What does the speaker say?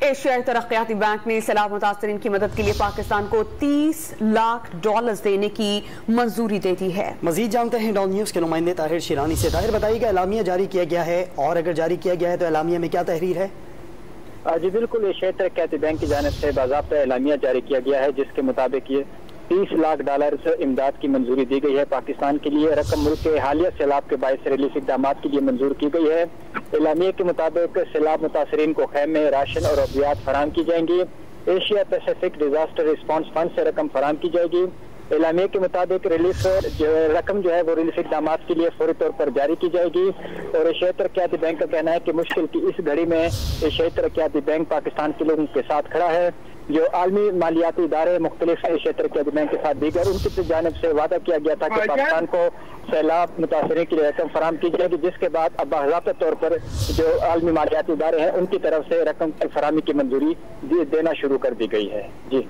ایشیائی ترقیاتی بینک نے سیلاب متاثرین کی مدد کے لیے پاکستان کو $30 لاکھ دینے کی منظوری دے دی ہے۔ مزید جانتے ہیں ڈان نیوز کے نمائندے طاہر شیرانی سے۔ طاہر بتائیے کہ اعلامیہ جاری کیا گیا ہے، اور اگر جاری کیا گیا ہے تو اعلامیہ میں کیا تحریر ہے؟ جی بالکل، ایشیائی ترقیاتی بینک کی جانب سے باضابطہ اعلامیہ جاری کیا گیا ہے، جس کے مطابق یہ $30 لاکھ امداد کی منظوری دی گئی ہے پاکستان کے لیے۔ رقم ملک کے حالیہ سیلاب کے باعث ریلیف اقدامات کے لیے منظور کی گئی ہے۔ اعلامیہ کے مطابق سیلاب متاثرین کو خیمے، راشن اور ادویات فراہم کی جائیں گی۔ Asia Pacific disaster response fund سے رقم فراہم کی جائے گی۔ اعلامیہ کے مطابق ریلیف رقم جو ہے وہ ریلیف اقدامات کے لیے فوری طور پر جاری کی جائے گی، اور ایشیائی ترقیاتی بینک کا کہنا ہے کہ مشکل کی اس گھڑی میں ایشیائی ترقیاتی بینک پاکستان کے لوگوں کے ساتھ کھڑا ہے۔ جو عالمی مالیاتی ادارے مختلف ایشیائی ترقیاتی بینک کے ساتھ دیگر ان کی جانب سے وعدہ کیا گیا تھا کہ پاکستان کو سیلاب متاثرین کی رقم فراہم کی جائے گی، جس کے بعد اب باضابطہ طور پر جو عالمی مالیاتی ادارے ہیں ان کی طرف سے رقم کی فراہمی کی منظوری دینا شروع کر دی گئی ہے۔ جی